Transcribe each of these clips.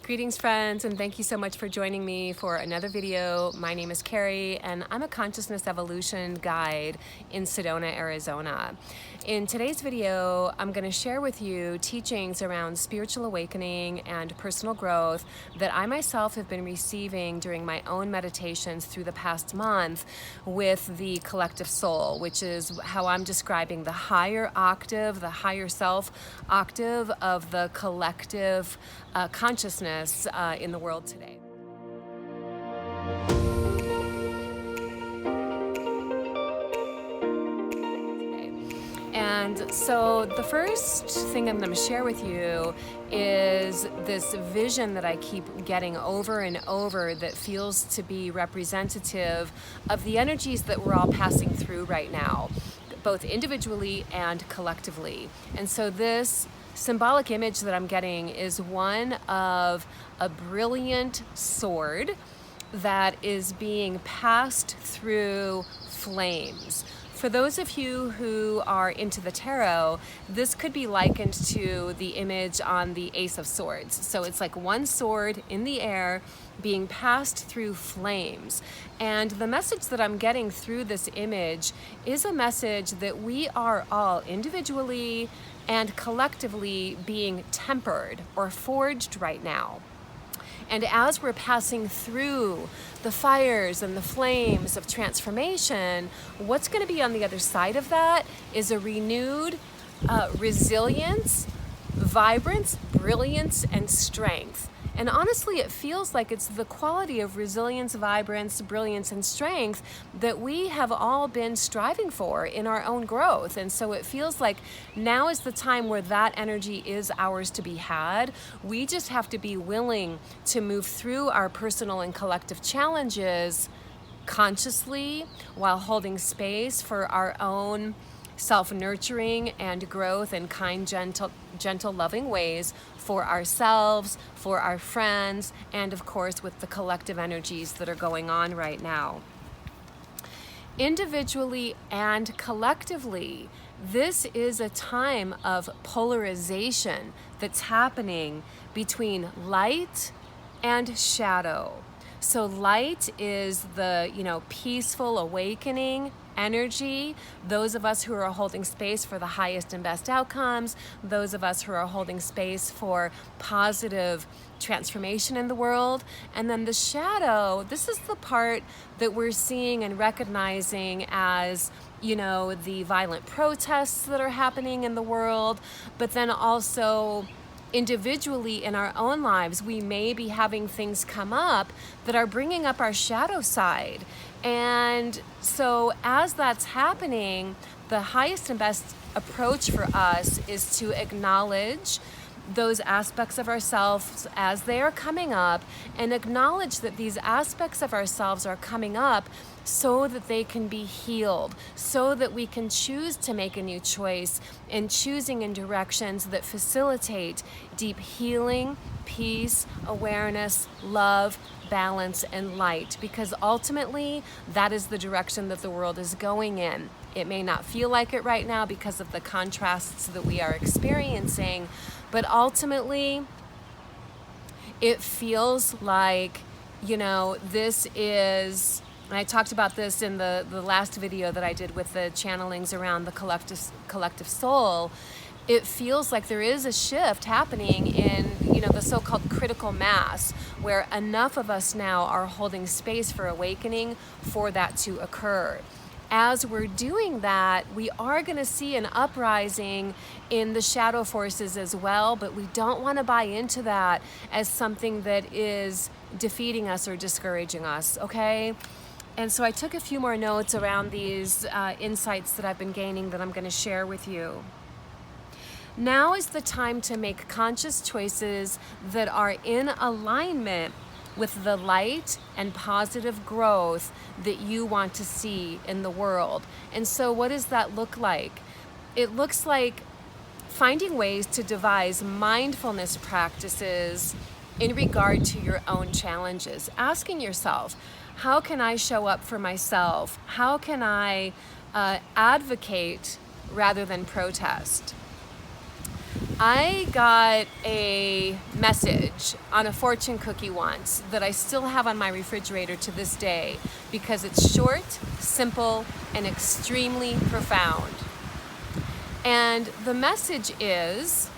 Greetings friends, and thank you so much for joining me for another video. My name is Carrie and I'm a consciousness evolution guide in Sedona, Arizona. In today's video, I'm going to share with you teachings around spiritual awakening and personal growth that I myself have been receiving during my own meditations through the past month with the collective soul, which is how I'm describing the higher octave, the higher self octave of the collective consciousness in the world today. And so the first thing I'm going to share with you is this vision that I keep getting over and over that feels to be representative of the energies that we're all passing through right now, both individually and collectively. And so this symbolic image that I'm getting is one of a brilliant sword that is being passed through flames. For those of you who are into the tarot, this could be likened to the image on the Ace of Swords. So it's like one sword in the air being passed through flames. And the message that I'm getting through this image is a message that we are all individually and collectively being tempered or forged right now. And as we're passing through the fires and the flames of transformation, what's going to be on the other side of that is a renewed resilience, vibrance, brilliance, and strength. And honestly, it feels like it's the quality of resilience, vibrance, brilliance, and strength that we have all been striving for in our own growth. And so it feels like now is the time where that energy is ours to be had. We just have to be willing to move through our personal and collective challenges consciously while holding space for our own self-nurturing and growth in kind, gentle, loving ways for ourselves, for our friends, and of course with the collective energies that are going on right now. Individually and collectively, this is a time of polarization that's happening between light and shadow. So light is the, peaceful awakening energy, those of us who are holding space for the highest and best outcomes, those of us who are holding space for positive transformation in the world. And then the shadow, this is the part that we're seeing and recognizing as the violent protests that are happening in the world, but then also individually in our own lives, we may be having things come up that are bringing up our shadow side. And so as that's happening, the highest and best approach for us is to acknowledge those aspects of ourselves as they are coming up and acknowledge that these aspects of ourselves are coming up so that they can be healed, so that we can choose to make a new choice in choosing in directions that facilitate deep healing, peace, awareness, love, balance, and light, because ultimately that is the direction that the world is going in. It may not feel like it right now because of the contrasts that we are experiencing, but ultimately it feels like, this is, and I talked about this in the last video that I did with the channelings around the collective soul. It feels like there is a shift happening in, the so-called critical mass, where enough of us now are holding space for awakening for that to occur. As we're doing that, we are going to see an uprising in the shadow forces as well, but we don't want to buy into that as something that is defeating us or discouraging us, okay? And so I took a few more notes around these insights that I've been gaining that I'm going to share with you. Now is the time to make conscious choices that are in alignment with the light and positive growth that you want to see in the world. And so what does that look like? It looks like finding ways to devise mindfulness practices in regard to your own challenges. Asking yourself, how can I show up for myself? How can I advocate rather than protest? I got a message on a fortune cookie once that I still have on my refrigerator to this day because it's short, simple, and extremely profound. And the message is,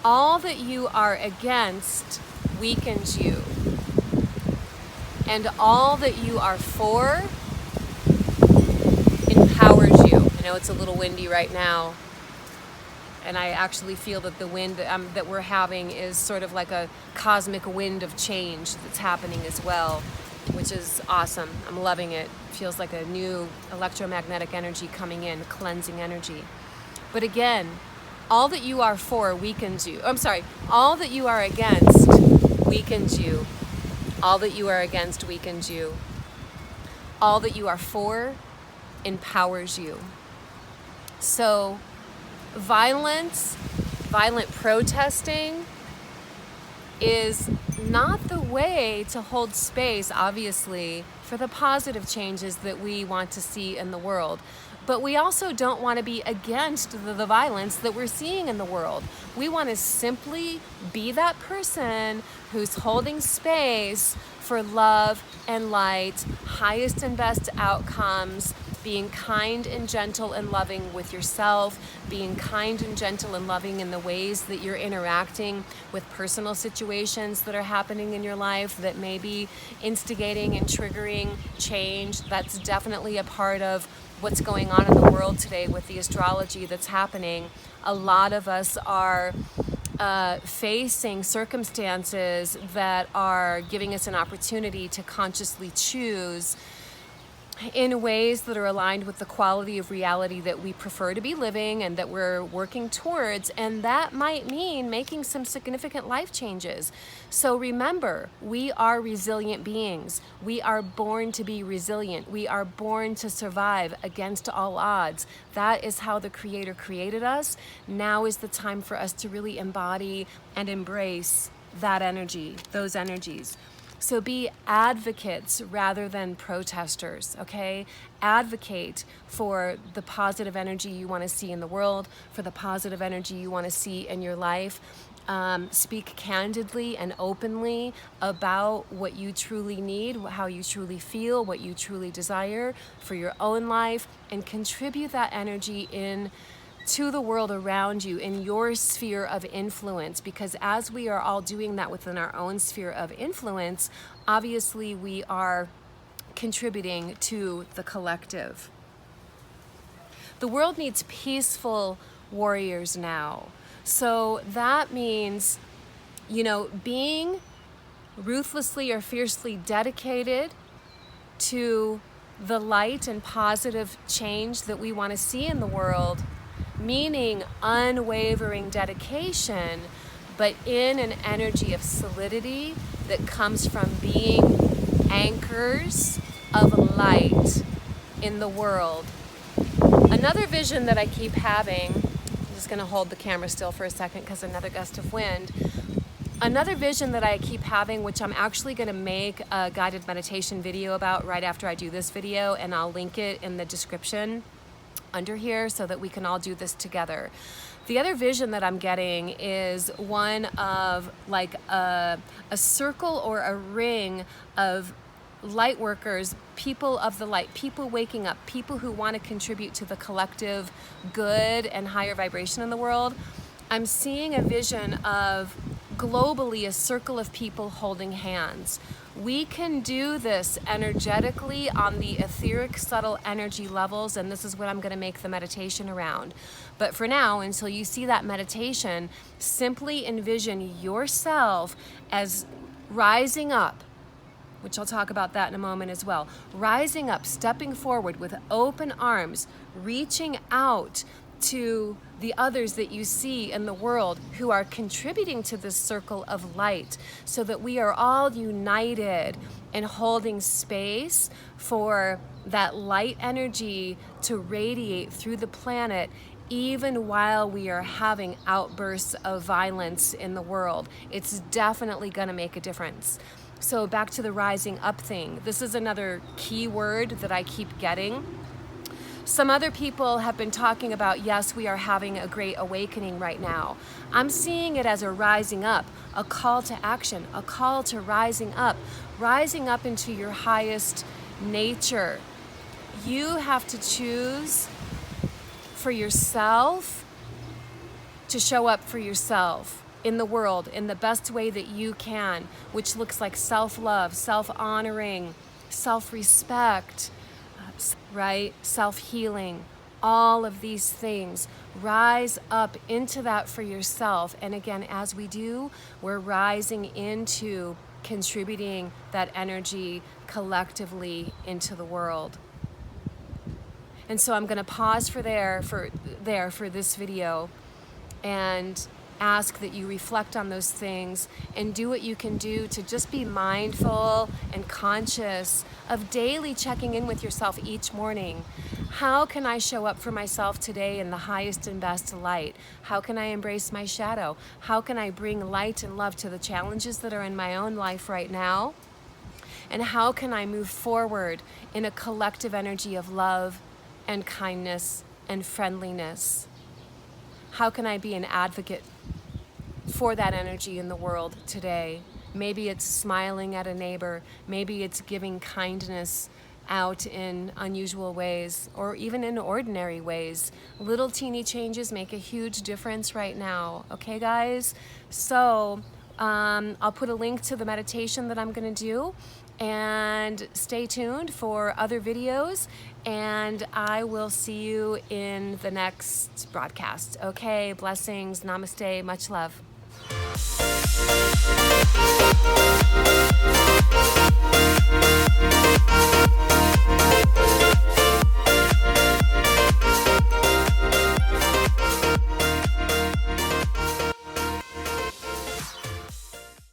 all that you are against weakens you, and all that you are for empowers you. I know it's a little windy right now, and I actually feel that the wind that we're having is sort of like a cosmic wind of change that's happening as well, which is awesome. I'm loving it. It feels like a new electromagnetic energy coming in, cleansing energy. But again, all that you are for weakens you. All that you are against weakens you. All that you are against weakens you. All that you are for empowers you. So violent protesting is not the way to hold space, obviously, for the positive changes that we want to see in the world. But we also don't want to be against the violence that we're seeing in the world. We want to simply be that person who's holding space for love and light, highest and best outcomes, being kind and gentle and loving with yourself, being kind and gentle and loving in the ways that you're interacting with personal situations that are happening in your life that may be instigating and triggering change. That's definitely a part of what's going on in the world today with the astrology that's happening. A lot of us are facing circumstances that are giving us an opportunity to consciously choose in ways that are aligned with the quality of reality that we prefer to be living and that we're working towards. And that might mean making some significant life changes. So remember, we are resilient beings. We are born to be resilient. We are born to survive against all odds. That is how the Creator created us. Now is the time for us to really embody and embrace that energy, those energies. So be advocates rather than protesters, okay? Advocate for the positive energy you want to see in the world, for the positive energy you want to see in your life. Speak candidly and openly about what you truly need, how you truly feel, what you truly desire for your own life, and contribute that energy in to the world around you in your sphere of influence, because as we are all doing that within our own sphere of influence, obviously we are contributing to the collective. The world needs peaceful warriors now. So that means, being ruthlessly or fiercely dedicated to the light and positive change that we want to see in the world, meaning unwavering dedication, but in an energy of solidity that comes from being anchors of light in the world. Another vision that I keep having, I'm just going to hold the camera still for a second because another gust of wind. Another vision that I keep having, which I'm actually going to make a guided meditation video about right after I do this video, and I'll link it in the description under here so that we can all do this together. The other vision that I'm getting is one of like a circle or a ring of light workers, people of the light, people waking up, people who want to contribute to the collective good and higher vibration in the world. I'm seeing a vision of globally a circle of people holding hands. We can do this energetically on the etheric, subtle energy levels, and this is what I'm going to make the meditation around. But for now, until you see that meditation, simply envision yourself as rising up, which I'll talk about that in a moment as well. Rising up, stepping forward with open arms, reaching out to the others that you see in the world who are contributing to this circle of light, so that we are all united and holding space for that light energy to radiate through the planet, even while we are having outbursts of violence in the world. It's definitely going to make a difference. So back to the rising up thing. This is another key word that I keep getting. Some other people have been talking about, yes, we are having a great awakening right now. I'm seeing it as a rising up, a call to action, a call to rising up into your highest nature. You have to choose for yourself to show up for yourself in the world in the best way that you can, which looks like self-love, self-honoring, self-respect, right? Self-healing, all of these things. Rise up into that for yourself. And again, as we do, we're rising into contributing that energy collectively into the world. And so I'm going to pause for this video and ask that you reflect on those things and do what you can do to just be mindful and conscious of daily checking in with yourself each morning. How can I show up for myself today in the highest and best light? How can I embrace my shadow? How can I bring light and love to the challenges that are in my own life right now? And how can I move forward in a collective energy of love and kindness and friendliness? How can I be an advocate for that energy in the world today? Maybe it's smiling at a neighbor. Maybe it's giving kindness out in unusual ways or even in ordinary ways. Little teeny changes make a huge difference right now. Okay, guys? So I'll put a link to the meditation that I'm going to do, and stay tuned for other videos, and I will see you in the next broadcast. Okay, blessings, namaste, much love.